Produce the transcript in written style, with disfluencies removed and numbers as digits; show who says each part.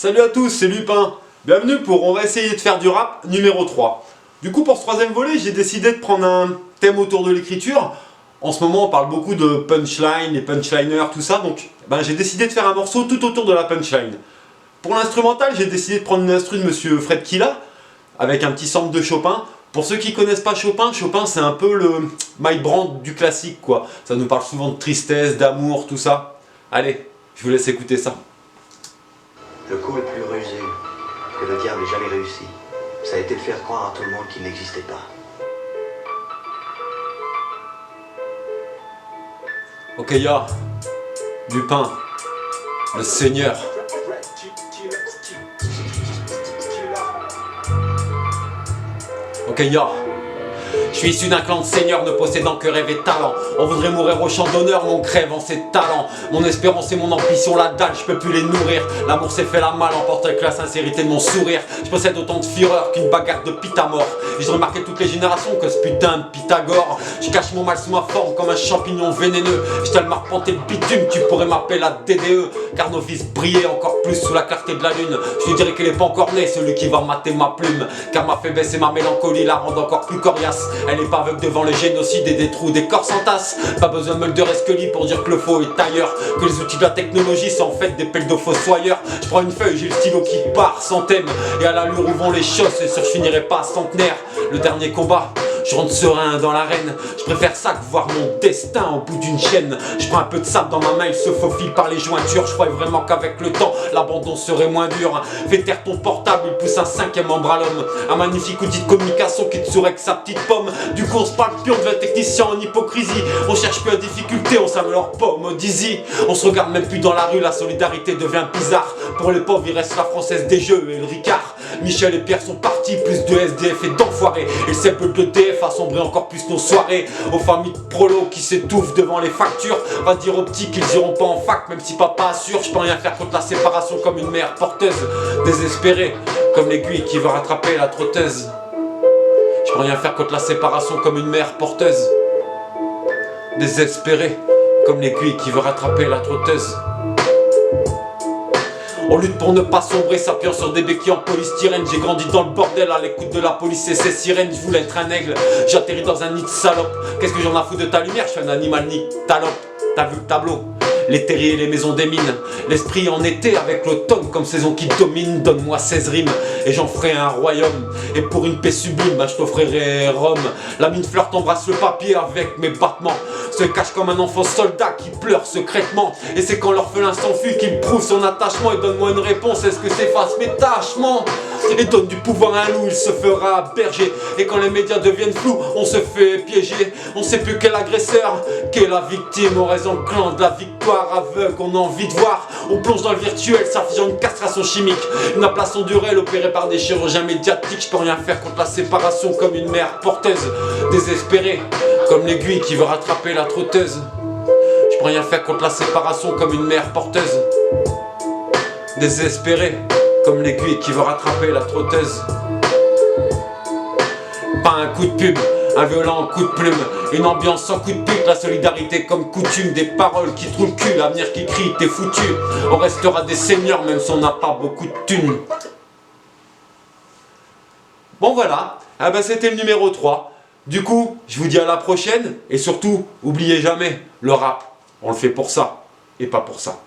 Speaker 1: Salut à tous, c'est Lupin. Bienvenue pour On va essayer de faire du rap numéro 3. Du coup, pour ce troisième volet, j'ai décidé de prendre un thème autour de l'écriture. En ce moment, on parle beaucoup de punchline, les punchliners, tout ça, donc j'ai décidé de faire un morceau tout autour de la punchline. Pour l'instrumental, j'ai décidé de prendre une instru de Monsieur Fred Killa, avec un petit sample de Chopin. Pour ceux qui connaissent pas Chopin, Chopin c'est un peu le Mike Brandt du classique, quoi. Ça nous parle souvent de tristesse, d'amour, tout ça. Allez, je vous laisse écouter ça.
Speaker 2: Le coup le plus rusé que le diable ait jamais réussi, ça a été de faire croire à tout le monde qu'il n'existait pas.
Speaker 1: Ok, ya, Lupin, le Seigneur. Ok, ya. Je suis issu d'un clan de seigneurs ne possédant que rêve et talent. On voudrait mourir au champ d'honneur, mon crève en ses talents. Mon espérance et mon ambition, la dalle, je peux plus les nourrir. L'amour s'est fait la malle, emporte avec la sincérité de mon sourire. Je possède autant de fureur qu'une bagarre de Pythamore. Et je remarqué toutes les générations que ce putain de Pythagore. Je cache mon mal sous ma forme comme un champignon vénéneux. Je tellement arpenté le bitume, tu pourrais m'appeler la DDE. Car nos vices brillaient encore plus sous la clarté de la lune. Je lui dirais qu'il est pas encore né, celui qui va mater ma plume. Car ma faiblesse et ma mélancolie la rendent encore plus coriace. Elle est pas aveugle devant les génocides et des trous, des corps s'entassent. Pas besoin de Mulder et Scully pour dire que le faux est ailleurs. Que les outils de la technologie sont en fait des pelles de fossoyeurs. Je prends une feuille, j'ai le stylo qui part sans thème. Et à l'allure où vont les choses, c'est sûr je finirai pas centenaire. Le dernier combat, je rentre serein dans l'arène. Je préfère ça que voir mon destin au bout d'une chaîne. Je prends un peu de sable dans ma main, il se faufile par les jointures. Je croyais vraiment qu'avec le temps, l'abandon serait moins dur. Fais taire ton portable, il pousse un cinquième membre à l'homme. Un magnifique outil de communication qui te sourit avec sa petite pomme. Du coup on se parle plus, on devient technicien en hypocrisie. On cherche plus à difficulté, on s'améliore pas au mode easy. On se regarde même plus dans la rue, la solidarité devient bizarre. Pour les pauvres il reste la Française des Jeux et le Ricard. Michel et Pierre sont partis, plus de SDF et d'enfoirés. Et le simple de DF a sombré encore plus nos soirées. Aux familles de prolos qui s'étouffent devant les factures. Va dire aux petits qu'ils iront pas en fac, même si papa assure. Je peux rien faire contre la séparation comme une mère porteuse. Désespérée, comme l'aiguille qui veut rattraper la trotteuse. Je peux rien faire contre la séparation comme une mère porteuse. Désespérée, comme l'aiguille qui veut rattraper la trotteuse. On lutte pour ne pas sombrer, s'appuyant sur des béquilles en polystyrène. J'ai grandi dans le bordel à l'écoute de la police et ses sirènes. Je voulais être un aigle, j'atterris dans un nid de salope. Qu'est-ce que j'en ai foutu de ta lumière, je suis un animal ni talope. T'as vu le tableau? Les terriers et les maisons des mines. L'esprit en été avec l'automne comme saison qui domine. Donne-moi 16 rimes et j'en ferai un royaume. Et pour une paix sublime, je t'offrirai Rome. La mine flirte embrasse le papier avec mes battements. Se cache comme un enfant soldat qui pleure secrètement. Et c'est quand l'orphelin s'enfuit qu'il prouve son attachement. Et donne-moi une réponse, est-ce que s'efface mes tâchements? Et donne du pouvoir à un loup, il se fera berger. Et quand les médias deviennent flous, on se fait piéger. On sait plus quel agresseur, quelle la victime. On reste dans le clan de la victoire aveugle, on a envie de voir. On plonge dans le virtuel, s'affligeant une castration chimique. Une ablation du réel opérée par des chirurgiens médiatiques. Je peux rien faire contre la séparation comme une mère porteuse. Désespérée, comme l'aiguille qui veut rattraper la trotteuse. Je peux rien faire contre la séparation comme une mère porteuse. Désespérée, comme l'aiguille qui veut rattraper la trotteuse. Pas un coup de pub, un violent coup de plume, une ambiance sans coup de pute, la solidarité comme coutume, des paroles qui trouvent le cul, l'avenir qui crie t'es foutu. On restera des seigneurs même si on n'a pas beaucoup de thunes. Bon voilà, c'était le numéro 3. Du coup, je vous dis à la prochaine et surtout, oubliez jamais, le rap, on le fait pour ça et pas pour ça.